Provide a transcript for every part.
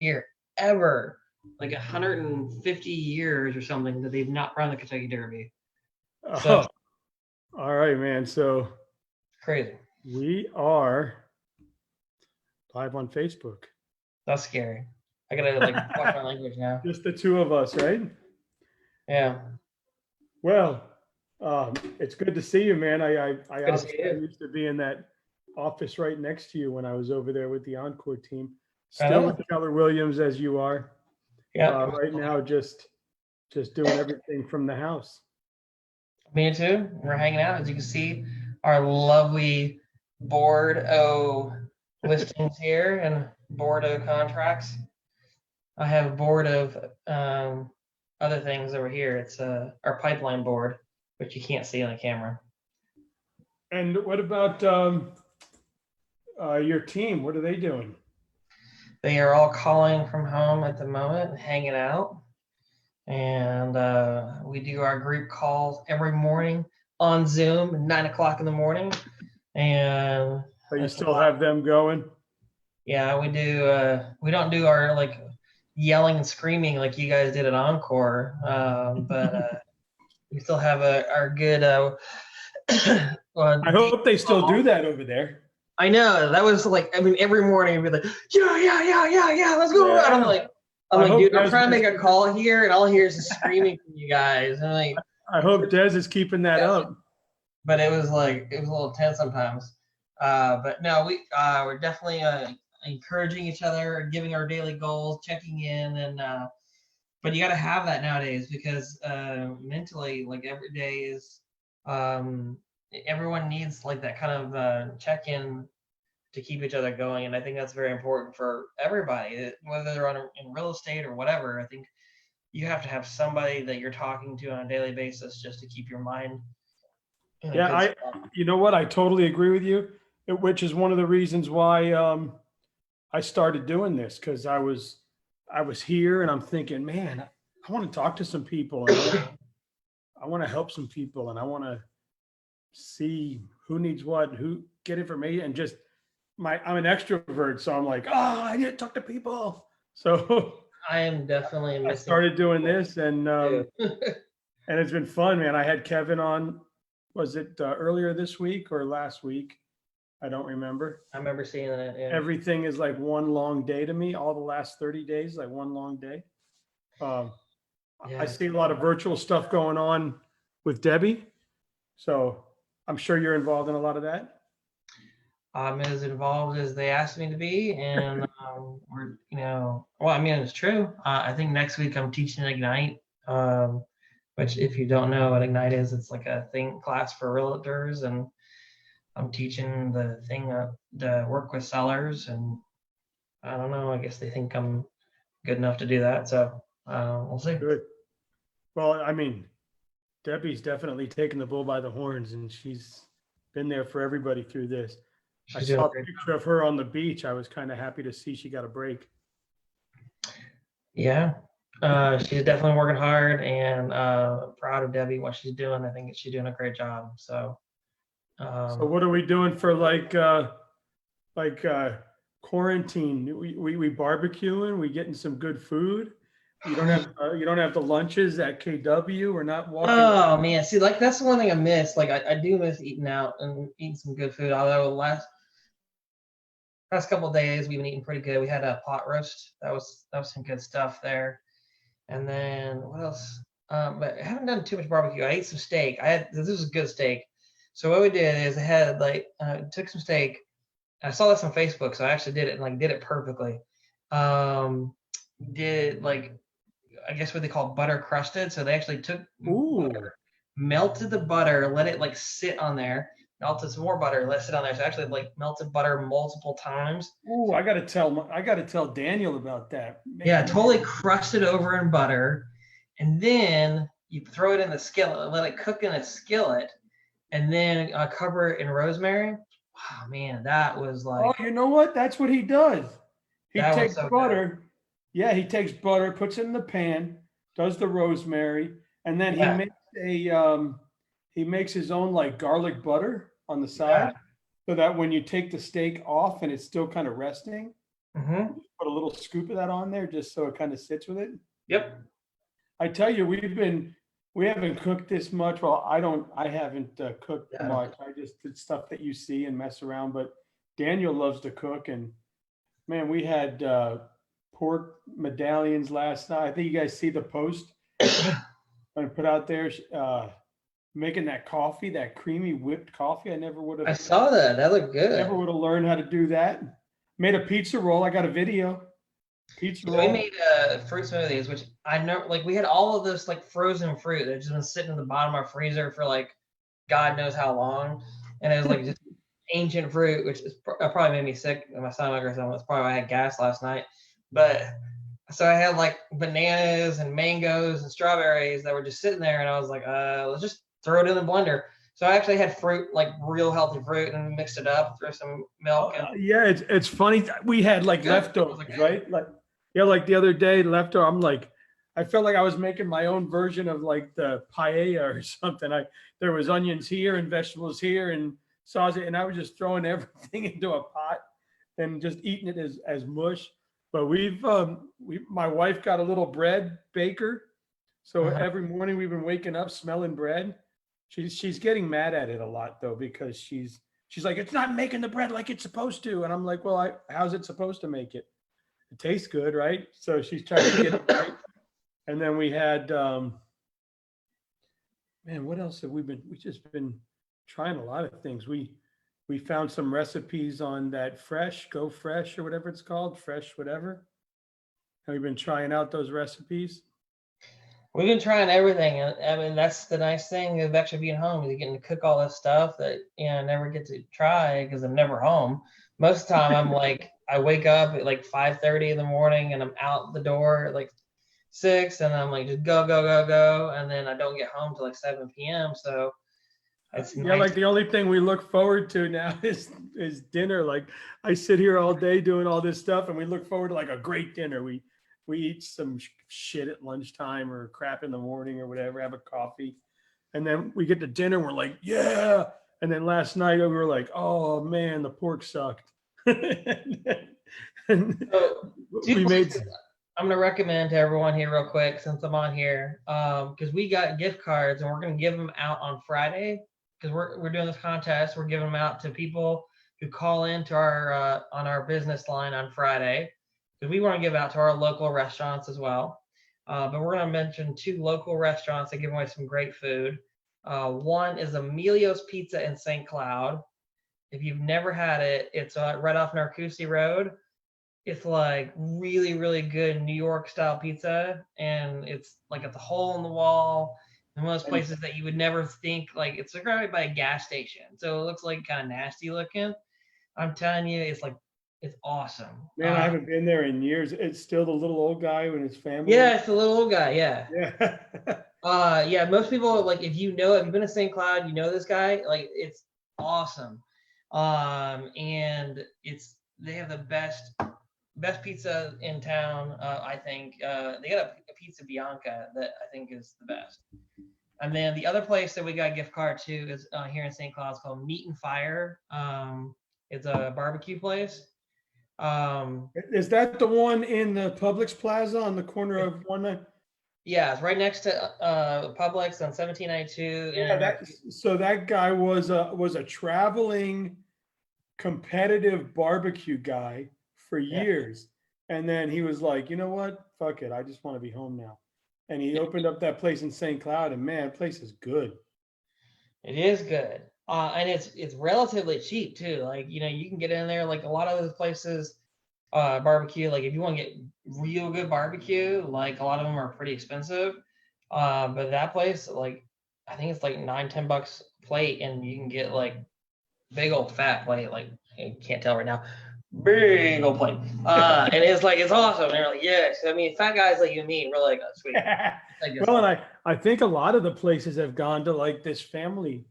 here ever, like 150 years or something, that they've not run the Kentucky Derby. So Oh, all right, man. So crazy. we are live on Facebook. That's scary. I gotta like watch my language now. Just the two of us, right? Yeah, Well, it's good to see you, man. I good to see obviously you. used to be in that office right next to you when I was over there with the Encore team. I Still know. with Keller Williams as you are. Yeah, Right now, just doing everything from the house. me too. We're hanging out, as you can see, our lovely board O listings here and board O contracts. I have board of other things over here. It's our pipeline board, which you can't see on the camera. And what about your team? What are they doing? They are all calling from home at the moment, hanging out, and we do our group calls every morning on Zoom, 9 o'clock in the morning, and So you it's a still lot. have them going? Yeah, we do. We don't do our like yelling and screaming like you guys did at Encore, but we still have our good I deep hope they still do call. that over there. I know that was like, I mean, every morning I'd be like, yeah, yeah, yeah, yeah, yeah, let's go. And Yeah. I'm I like, hope dude, I'm Des trying to is make a keeping, call here, and all I hear is just screaming from you guys. And like, I hope Des is keeping that up. but it was like it was a little tense sometimes. But no, we're definitely encouraging each other, giving our daily goals, checking in, and but you got to have that nowadays because mentally, like every day is, um, everyone needs like that kind of check in to keep each other going, and I think that's very important for everybody, whether they're in real estate or whatever. I think you have to have somebody that you're talking to on a daily basis just to keep your mind in a Yeah, good spot. you know what? I totally agree with you, which is one of the reasons why I started doing this because I was here and I'm thinking, man, I want to talk to some people and I want to help some people and I want to see who needs what, who get information, and just I'm an extrovert, so I'm like, oh, I need to talk to people. So I am definitely I missing started doing people this, and too. it's been fun, man. I had Kevin on. Was it earlier this week or last week? I don't remember. I remember seeing that. Yeah. Everything is like one long day to me. All the last 30 days, like one long day. Um, I Yes. see a lot of virtual stuff going on with Debbie. So I'm sure you're involved in a lot of that. I'm as involved as they asked me to be, and well, I mean, it's true. I think next week I'm teaching Ignite, which, if you don't know what Ignite is, it's like a thing class for realtors, and I'm teaching the thing to work with sellers, and I don't know. I guess they think I'm good enough to do that, so we'll see. Good. Well, I mean, Debbie's definitely taken the bull by the horns, and she's been there for everybody through this. I She's doing saw a a great picture job. of her on the beach. I was kind of happy to see she got a break. Yeah, she's definitely working hard, and proud of Debbie, what she's doing. I think she's doing a great job. So So um, what are we doing for like quarantine? We barbecuing. We getting some good food. You don't have the lunches at KW. We're not walking around. oh man, see, like that's the one thing I miss. Like I do miss eating out and eating some good food. Although last couple of days we've been eating pretty good. We had a pot roast. That was some good stuff there. And then what else? But I haven't done too much barbecue. I ate some steak. This was a good steak. So what we did is I had like took some steak. I saw this on Facebook, so I actually did it and like did it perfectly. Um, did like, I guess what they call butter crusted. So they actually took Ooh, melted the butter, let it like sit on there, melted some more butter, let it sit on there. So actually like melted butter multiple times. ooh! I got to tell Daniel about that. Yeah, Man, totally crusted over in butter. And then you throw it in the skillet, let it cook in a skillet, and then cover it in rosemary. Wow, man, that was oh, like, you know what? That's what he does. He that was takes so good. butter. Yeah, he takes butter, puts it in the pan, does the rosemary, and then Yeah, he makes his own like garlic butter on the yeah. side, so that when you take the steak off and it's still kind of resting. Mm-hmm. Put a little scoop of that on there just so it kind of sits with it. Yep. I tell you, we haven't cooked this much. Well, I haven't cooked Yeah. much. I just did stuff that you see and mess around. But Daniel loves to cook, and man, we had pork medallions last night. I think you guys see the post I put out there, making that coffee, that creamy whipped coffee. I I saw that. That looked never good. would have learned how to do that. Made a pizza roll. I got a video. Pizza Yeah, we roll. made fruit smoothies, which I know, like we had all of this like frozen fruit that just been sitting in the bottom of our freezer for like God knows how long, and it was like just ancient fruit, which is probably made me sick in my stomach or something. That's probably why I had gas last night. But so I had like bananas and mangoes and strawberries that were just sitting there, and I was like, let's just throw it in the blender. So I actually had fruit, like real healthy fruit, and mixed it up, threw some milk, and Yeah, it's funny. We had like good. It was leftovers, like, right? Like yeah, like the other day leftover. I'm like, I felt like I was making my own version of like the paella or something. There was onions here and vegetables here and sausage, and I was just throwing everything into a pot and just eating it as mush. But my wife got a little bread baker, so uh-huh. every morning we've been waking up smelling bread. She's getting mad at it a lot though because she's like, it's not making the bread like it's supposed to. And I'm like, well, how's it supposed to make it? It tastes good, right? So she's trying to get it right. And then we had, man, what else have we just been trying a lot of things. We found some recipes on that Go Fresh or whatever it's called, Fresh, whatever. And we've been trying out those recipes. We've been trying everything. I mean, that's the nice thing of actually being home is you getting to cook all this stuff that I never get to try because I'm never home. Most of the time, I'm like, I wake up at like 5:30 in the morning and I'm out the door at like 6, and I'm like, just go, go, go, go, and then I don't get home till like 7 p.m. So it's Yeah, nice. like the only thing we look forward to now is dinner. Like I sit here all day doing all this stuff, and we look forward to like a great dinner. We eat some shit at lunchtime or crap in the morning or whatever, have a coffee, and then we get to dinner. And we're like, yeah. And then last night we were like, oh man, the pork sucked. And So two we made. places I'm gonna recommend to everyone here real quick since I'm on here, because we got gift cards and we're gonna give them out on Friday because we're doing this contest. We're giving them out to people who call into our on our business line on Friday because we want to give out to our local restaurants as well. But we're gonna mention two local restaurants that give away some great food. One is Emilio's Pizza in St. Cloud. If you've never had it, it's right off Narcousie Road. It's like really, really good New York style pizza, and it's like at the hole in the wall. And one of those And places that you would never think, like it's like right by a gas station, so it looks like kind of nasty looking. I'm telling you, it's awesome. man, I haven't been there in years. It's still the little old guy and his family. Yeah, it's the little old guy. Yeah. Yeah. Yeah. Most people like if you've been to St. Cloud, you know this guy. Like it's awesome. And they have the best pizza in town. I think they got a pizza Bianca that I think is the best. And then the other place that we got a gift card to is here in St. Cloud. It's called Meat and Fire. It's a barbecue place. Is that the one in the Publix Plaza on the corner It, of one? yeah, it's right next to Publix on 1792. Yeah, so that guy was a traveling competitive barbecue guy for Yeah, years. And then he was like, you know what? Fuck it. I just want to be home now. And he opened up that place in St. Cloud, and man, that place is good. it is good. And it's relatively cheap too. Like you can get in there. Like a lot of those places, barbecue. Like if you want to get real good barbecue, like a lot of them are pretty expensive. But that place, like I think it's like 9-10 bucks a plate, and you can get like big old fat plate. Like you can't tell right now, big old plate. And it's like it's awesome. And they're like, yes. I mean, fat guys like you and me, we're like, oh, sweet. Like Well, and I think a lot of the places have gone to like this family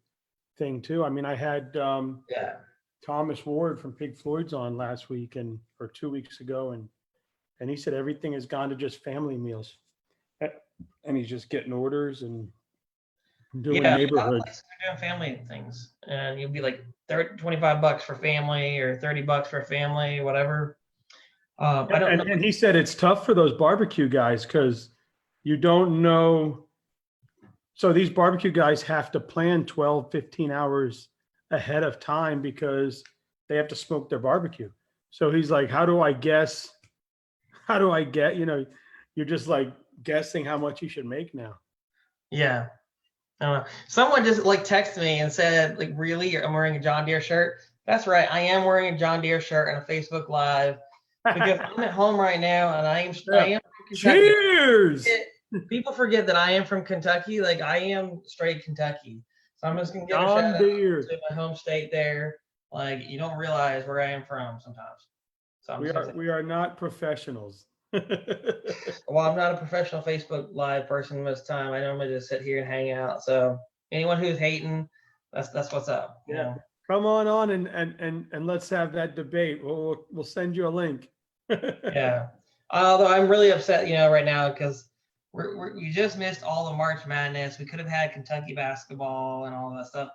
thing too. I mean, I had yeah. Thomas Ward from Pig Floyd's on last week or 2 weeks ago, and he said everything has gone to just family meals, and he's just getting orders and doing Yeah, a lot of neighborhood. places are doing family things, and you'll be like 25 bucks for family or 30 bucks for family, whatever. I don't know. And he said it's tough for those barbecue guys because you don't know. So these barbecue guys have to plan 12, 15 hours ahead of time because they have to smoke their barbecue. So he's like, how do I guess? How do I get, you're just like guessing how much you should make now. Yeah. I don't know. Someone just like texted me and said, like, really? I'm wearing a John Deere shirt? That's right. I am wearing a John Deere shirt on a Facebook Live because I'm at home right now and I Yeah. am from Kentucky. Cheers. People forget that I am from Kentucky. Like I am straight Kentucky. So I'm just gonna give a shout John out Deere. to my home state there. Like you don't realize where I am from sometimes. So I'm We just gonna are say, we are not professionals. well, I'm not a professional Facebook Live person most of the time. I normally just sit here and hang out. So anyone who's hating, that's what's up. You Yeah. know. Come on and let's have that debate. We'll send you a link. Yeah. Although I'm really upset, right now because we just missed all the March Madness. We could have had Kentucky basketball and all that stuff.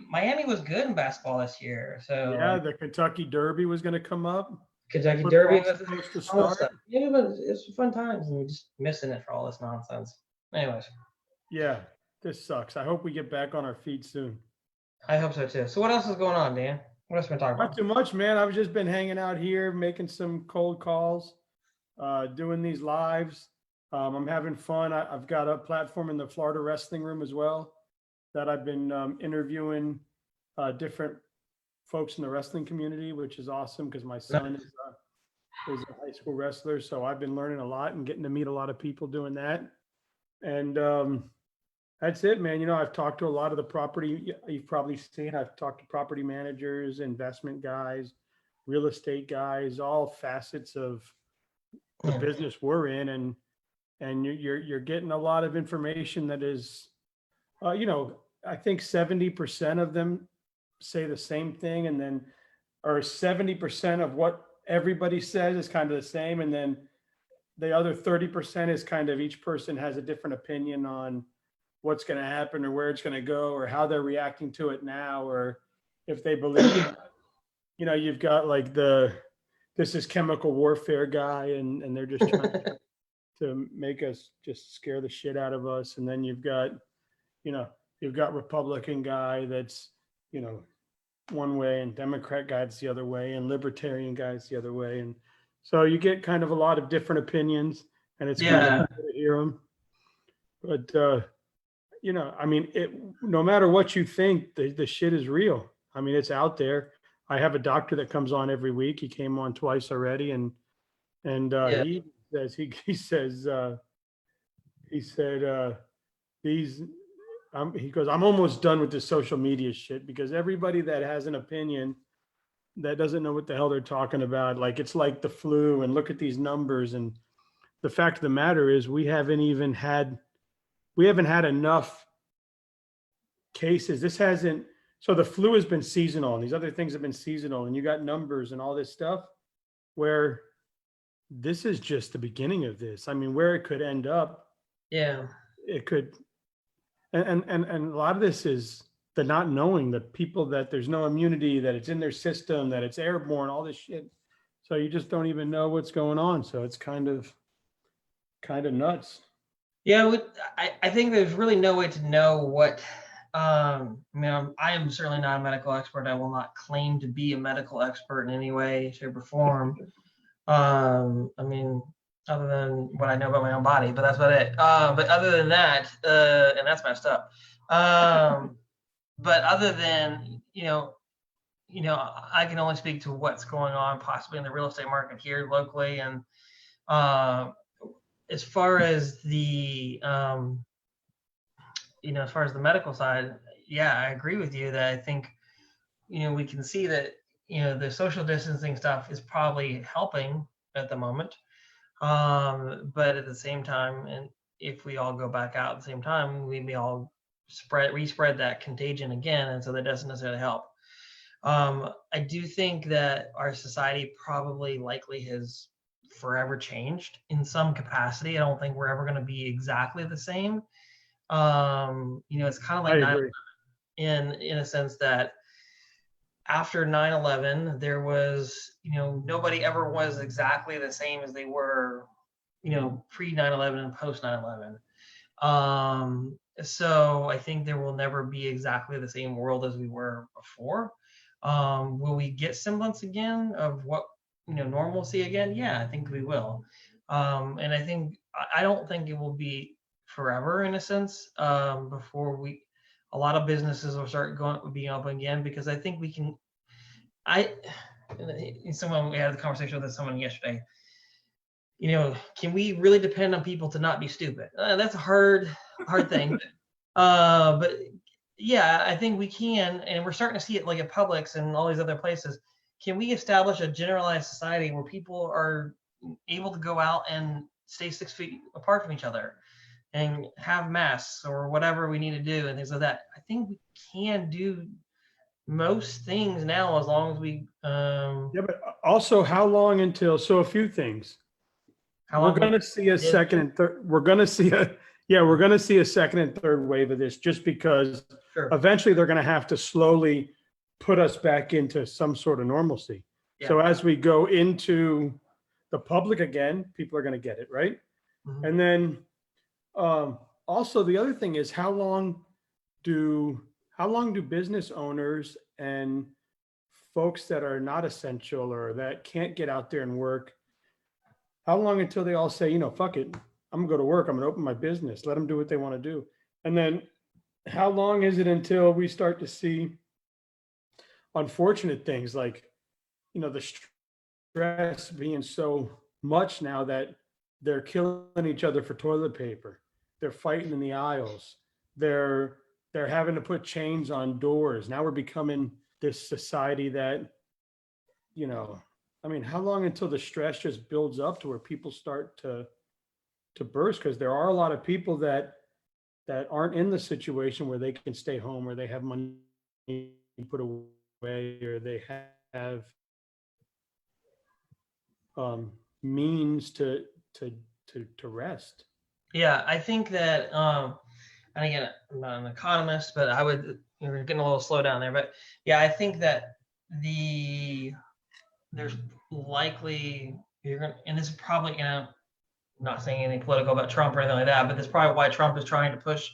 Miami was good in basketball this year, so Yeah, the Kentucky Derby was going to come up. Kentucky Derby Football's was supposed to all that start. stuff. Yeah, but it's fun times, and we're just missing it for all this nonsense. Anyways, Yeah, this sucks. I hope we get back on our feet soon. I hope so too. So what else is going on, Dan? What else we been talking Not about? too much, man. I've just been hanging out here, making some cold calls, doing these lives. I'm having fun. I've got a platform in the Florida Wrestling Room as well that I've been interviewing different folks in the wrestling community, which is awesome because my son is a high school wrestler. So I've been learning a lot and getting to meet a lot of people doing that. And that's it, man. I've talked to a lot of the property. You've probably seen. I've talked to property managers, investment guys, real estate guys, all facets of the Yeah. business we're in, and you're getting a lot of information that is, I think 70% of them say the same thing, and then or 70% of what everybody says is kind of the same, and then the other 30% is kind of each person has a different opinion on what's going to happen or where it's going to go or how they're reacting to it now or if they believe you've got like this is chemical warfare guy and they're just trying to make us just scare the shit out of us. And then you've got Republican guy that's one way and Democrat guys the other way and libertarian guys the other way. And so you get kind of a lot of different opinions and it's kind of cool to hear them. But I mean, no matter what you think, the shit is real. I mean, it's out there. I have a doctor that comes on every week. He came on twice already. And he says, he said, he goes, I'm almost done with this social media shit because everybody that has an opinion that doesn't know what the hell they're talking about, like, it's like the flu and look at these numbers. And the fact of the matter is we haven't had enough cases. So the flu has been seasonal and these other things have been seasonal and you got numbers and all this stuff where this is just the beginning of this. I mean, where it could end up. Yeah. It could. And a lot of this is the not knowing, the people that there's no immunity, that it's in their system, that it's airborne, all this shit. So you just don't even know what's going on. So it's kind of nuts. Yeah, I think there's really no way to know what. I am certainly not a medical expert. I will not claim to be a medical expert in any way, shape, or form. Other than what I know about my own body, but that's about it. But other than that, and that's messed up. But other than I can only speak to what's going on possibly in the real estate market here locally, and as far as the as far as the medical side, yeah, I agree with you that I think we can see that the social distancing stuff is probably helping at the moment, but at the same time, and if we all go back out at the same time, we may all respread that contagion again, and so that doesn't necessarily help. I do think that our society probably likely has forever changed in some capacity. I don't think we're ever going to be exactly the same. It's kind of like in a sense that after 9/11, there was, nobody ever was exactly the same as they were, pre 9/11 and post 9/11. So I think there will never be exactly the same world as we were before. Will we get semblance again of what, normalcy again? Yeah, I think we will. And I think, I don't think it will be forever in a sense, before a lot of businesses will start being open again, because I think we can, I, we had a conversation with someone yesterday, can we really depend on people to not be stupid? That's a hard thing. But yeah, I think we can, and we're starting to see it like at Publix and all these other places. Can we establish a generalized society where people are able to go out and stay 6 feet apart from each other and have masks or whatever we need to do and things like that? I think we can do most things now as long as we Yeah, but also how long until, so a few things. how We're long going to see a did second and third. We're going to see we're going to see a second and third wave of this, just because sure. eventually they're going to have to slowly put us back into some sort of normalcy. Yeah. So as we go into the public again, people are going to get it, right? Mhm. And then also the other thing is do how long do business owners and folks that are not essential or that can't get out there and work, how long until they all say, fuck it, I'm gonna go to work, I'm gonna open my business, let them do what they want to do? And then how long is it until we start to see unfortunate things like, the stress being so much now that they're killing each other for toilet paper, they're fighting in the aisles, they're they're having to put chains on doors. Now we're becoming this society that, you know, I mean, how long until the stress just builds up to where people start to burst? Because there are a lot of people that aren't in the situation where they can stay home, or they have money put away, or they have means to rest. Yeah, I think that, and again, I'm not an economist, but you're getting a little slow down there. But yeah, I think that there's likely, you're going to, and this is probably, I'm not saying anything political about Trump or anything like that, but that's probably why Trump is trying to push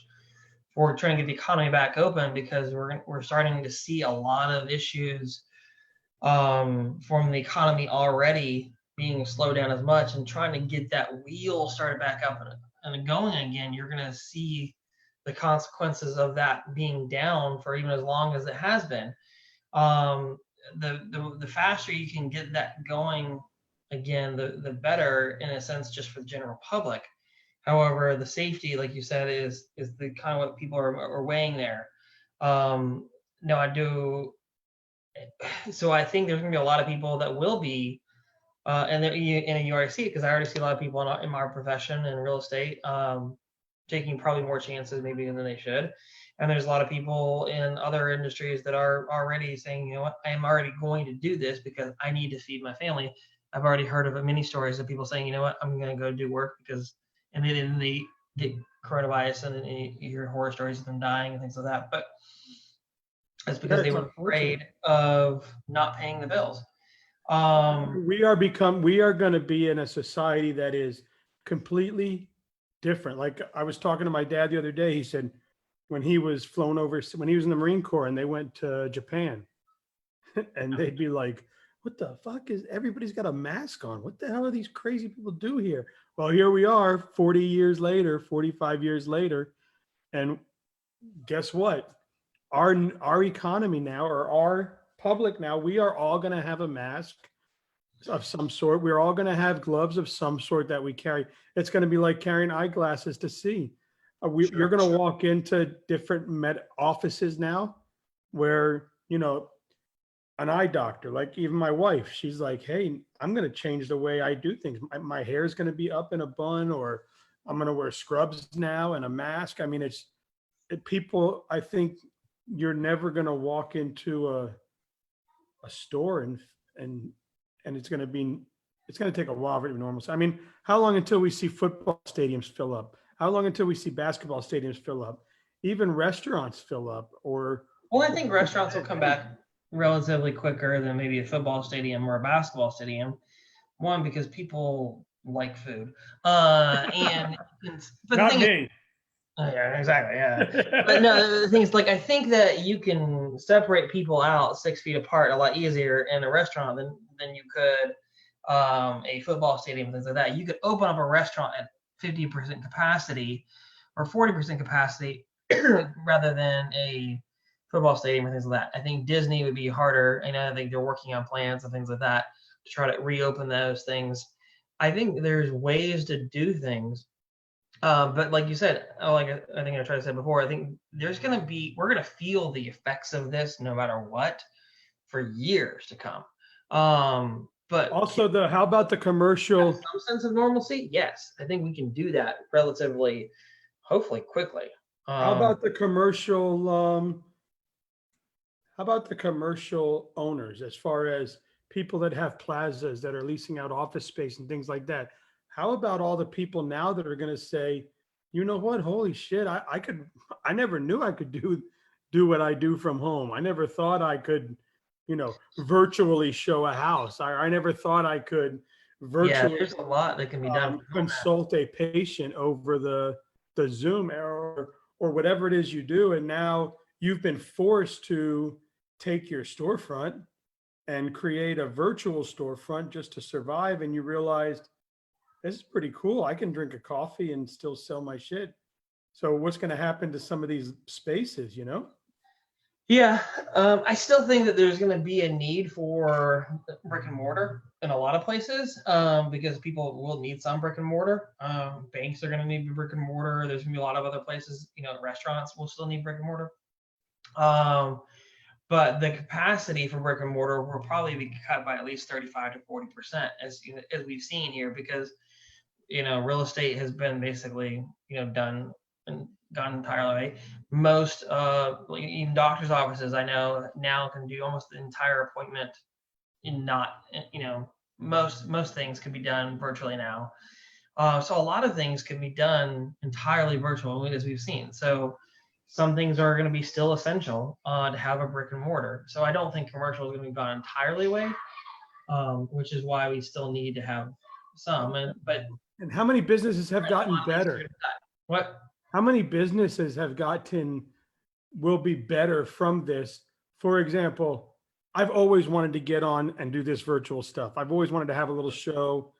for trying to get the economy back open, because we're starting to see a lot of issues, from the economy already being slowed down as much, and trying to get that wheel started back up and going again. You're going to see the consequences of that being down for even as long as it has been. Um, the faster you can get that going again, the better, in a sense, just for the general public. However, the safety, like you said, is the kind of what people are weighing there. No, I do. So I think there's going to be a lot of people that will be, you already see it, because I already see a lot of people in my profession in real estate, taking probably more chances maybe than they should. And there's a lot of people in other industries that are already saying, you know what, I am already going to do this because I need to feed my family. I've already heard of many stories of people saying, you know what, I'm going to go do work because, and then they get coronavirus, and then you hear horror stories of them dying and things like that. But it's Yeah, because they it's were unfortunate. afraid of not paying the bills. We are going to be in a society that is completely different. Like I was talking to my dad the other day, he said when he was flown over, when he was in the Marine Corps and they went to Japan, and they'd be like, what the fuck is everybody's got a mask on? What the hell are these crazy people do here? Well, here we are 40 years later, 45 years later. And guess what? Our economy now, or our public now, we are all going to have a mask of some sort. We're all going to have gloves of some sort that we carry. It's going to be like carrying eyeglasses to see. You're Sure. going to walk into different med offices now where, an eye doctor, like even my wife, she's like, hey, I'm going to change the way I do things. My hair is going to be up in a bun, or I'm going to wear scrubs now and a mask. I mean, people, I think you're never going to walk into a store and and it's going to take a while for it to be normal. So, I mean, how long until we see football stadiums fill up? How long until we see basketball stadiums fill up? Even restaurants fill up, or Well, I think restaurants will come back. relatively quicker than maybe a football stadium or a basketball stadium. One, because people like food, but the Not thing is, me. yeah, exactly, yeah. But no, the thing is, like, I think that you can separate people out 6 feet apart a lot easier in a restaurant than you could a football stadium, things like that. You could open up a restaurant at 50% capacity or 40% capacity rather than a football stadium or things like that. I think Disney would be harder. I think they're working on plans and things like that to try to reopen those things. I think there's ways to do things. But like you said, like I think I tried to say before, I think we're gonna feel the effects of this no matter what for years to come. But Also, how about the have commercial? some sense of normalcy? Yes, I think we can do that relatively, hopefully quickly. How Um, about the commercial? How about the commercial owners, as far as people that have plazas that are leasing out office space and things like that? How about all the people now that are going to say, you know what? Holy shit! I never knew I could do what I do from home. I never thought I could, virtually show a house. I never thought I could yeah, virtually there's a lot that can be done from home now. consult a patient over the Zoom or whatever it is you do, and now you've been forced to take your storefront and create a virtual storefront just to survive, and you realized this is pretty cool. I can drink a coffee and still sell my shit. So what's going to happen to some of these spaces, Yeah, I still think that there's going to be a need for brick and mortar in a lot of places because people will need some brick and mortar. Banks are going to need brick and mortar. There's going to be a lot of other places, restaurants will still need brick and mortar. Um, but the capacity for brick and mortar will probably be cut by at least 35 to 40%, as we've seen here, because real estate has been basically done and gone entirely away. Most even doctors' offices I know now can do almost the entire appointment in not most things can be done virtually now. So a lot of things can be done entirely virtual, as we've seen. So some things are going to be still essential to have a brick and mortar. So I don't think commercial is going to be gone entirely away, which is why we still need to have some. But and how many businesses have a gotten lot of things better? what? How many businesses have gotten will be better from this? For example, I've always wanted to get on and do this virtual stuff. I've always wanted to have a little show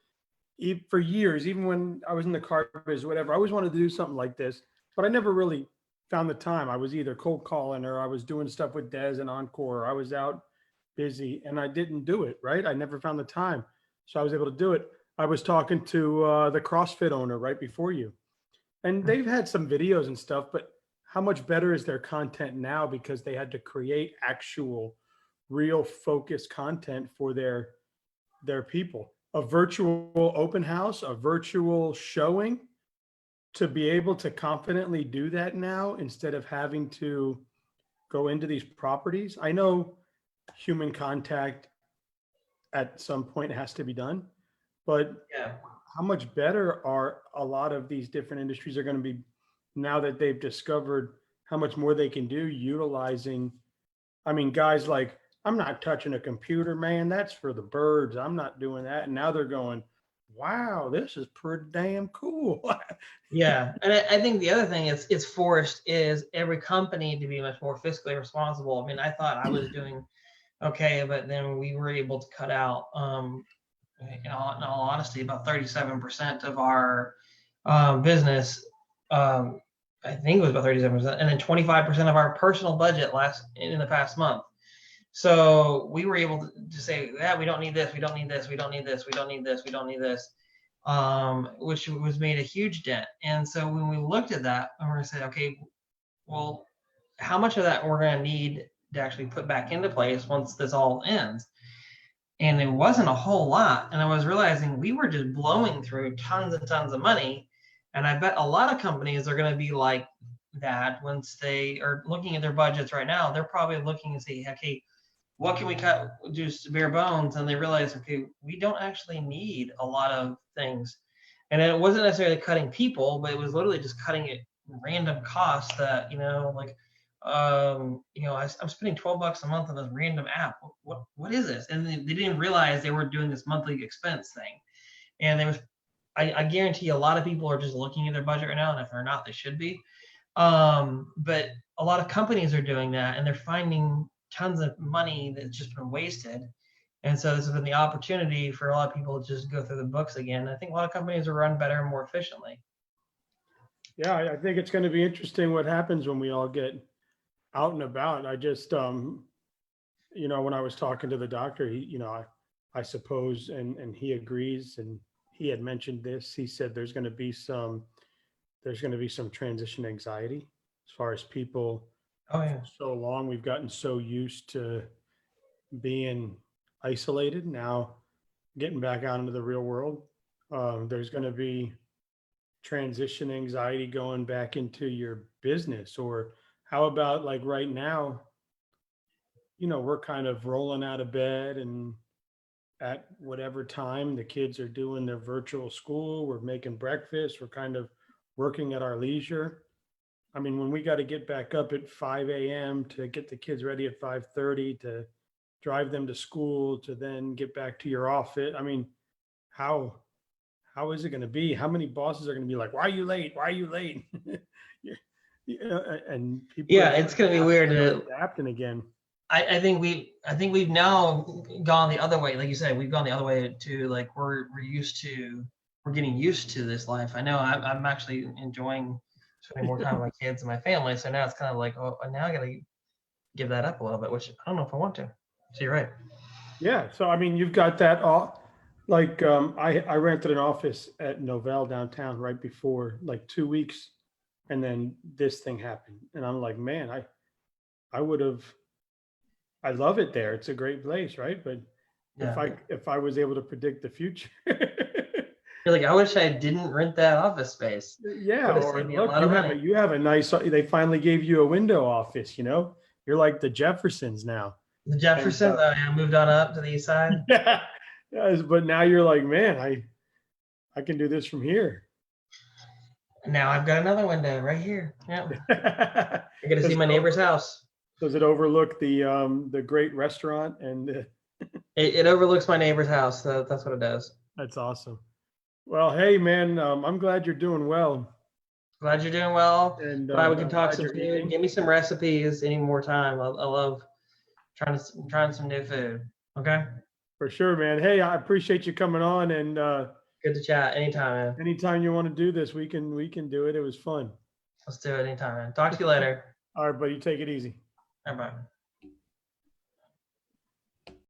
for years, even when I was in the car biz, whatever. I always wanted to do something like this, but I never really found the time. I was either cold calling or I was doing stuff with Des and Encore. Or I was out busy and I didn't do it, right? I never found the time. So I was able to do it. I was talking to the CrossFit owner right before you, and they've had some videos and stuff, but how much better is their content now because they had to create actual real focused content for their people, a virtual open house, a virtual showing, to be able to confidently do that now instead of having to go into these properties. I know human contact at some point has to be done, but Yeah. how much better are a lot of these different industries are going to be now that they've discovered how much more they can do utilizing. I mean, guys like, I'm not touching a computer, man. That's for the birds. I'm not doing that. And now they're going, wow, this is pretty damn cool. Yeah, and I think the other thing it's forced is every company to be much more fiscally responsible. I mean, I thought I was doing okay, but then we were able to cut out, in all honesty, about 37% of our business. I think it was about 37%, and then 25% of our personal budget in the past month. So we were able to say, yeah, we don't need this, we don't need this, we don't need this, we don't need this, we don't need this, which was made a huge dent. And so when we looked at that, and we're going to say, okay, well, how much of that we're going to need to actually put back into place once this all ends? And it wasn't a whole lot. And I was realizing we were just blowing through tons and tons of money. And I bet a lot of companies are going to be like that once they are looking at their budgets right now. They're probably looking and say, okay, what can we cut just bare bones? And they realize, okay, we don't actually need a lot of things. And it wasn't necessarily cutting people, but it was literally just cutting it random costs that, like I'm spending $12 a month on this random app. What is this? And they didn't realize they were doing this monthly expense thing. And I guarantee a lot of people are just looking at their budget right now, and if they're not, they should be. But a lot of companies are doing that, and they're finding tons of money that's just been wasted. And so this has been the opportunity for a lot of people to just go through the books again. I think a lot of companies are run better and more efficiently. Yeah, I think it's going to be interesting what happens when we all get out and about. I just, when I was talking to the doctor, I suppose, and he agrees, and he had mentioned this. He said there's going to be some transition anxiety as far as people. Oh yeah. For so long we've gotten so used to being isolated. Now, getting back out into the real world, there's going to be transition anxiety going back into your business. Or how about like right now, we're kind of rolling out of bed, and at whatever time the kids are doing their virtual school, we're making breakfast, we're kind of working at our leisure. I mean, when we got to get back up at 5 a.m. to get the kids ready at 5:30 to drive them to school, to then get back to your office. I mean, how is it going to be? How many bosses are going to be like, "Why are you late? Why are you late?" And people. Yeah, it's gonna be weird to adapting again. I think we've now gone the other way. Like you said, we've gone the other way to like we're getting used to this life. I know I'm actually enjoying spending more time with my kids and my family. So now it's kind of like, oh, now I gotta give that up a little bit, which I don't know if I want to. So you're right. Yeah. So I mean, you've got that all. Like I rented an office at Novell downtown right before, like 2 weeks, and then this thing happened, and I'm like, man, I would have. I love it there. It's a great place, right? But Yeah. if I was able to predict the future. You're like, I wish I didn't rent that office space. Yeah, Would have or saved me a look, lot of money. you have a nice. They finally gave you a window office. You're like the Jeffersons now. The Jeffersons, oh yeah, moved on up to the east side. Yeah, yes, but now you're like, man, I can do this from here. Now I've got another window right here. Yeah, you're gonna see my neighbor's house. Does it overlook the great restaurant and? It overlooks my neighbor's house. So that's what it does. That's awesome. Well, hey man, I'm glad you're doing well. Glad you're doing well. And glad we can talk some food. Give me some recipes any more time. I love trying some new food. Okay. For sure, man. Hey, I appreciate you coming on, and good to chat anytime, man. Anytime you want to do this, we can do it. It was fun. Let's do it anytime, man. Talk to you later. All right, buddy. Take it easy. Bye bye.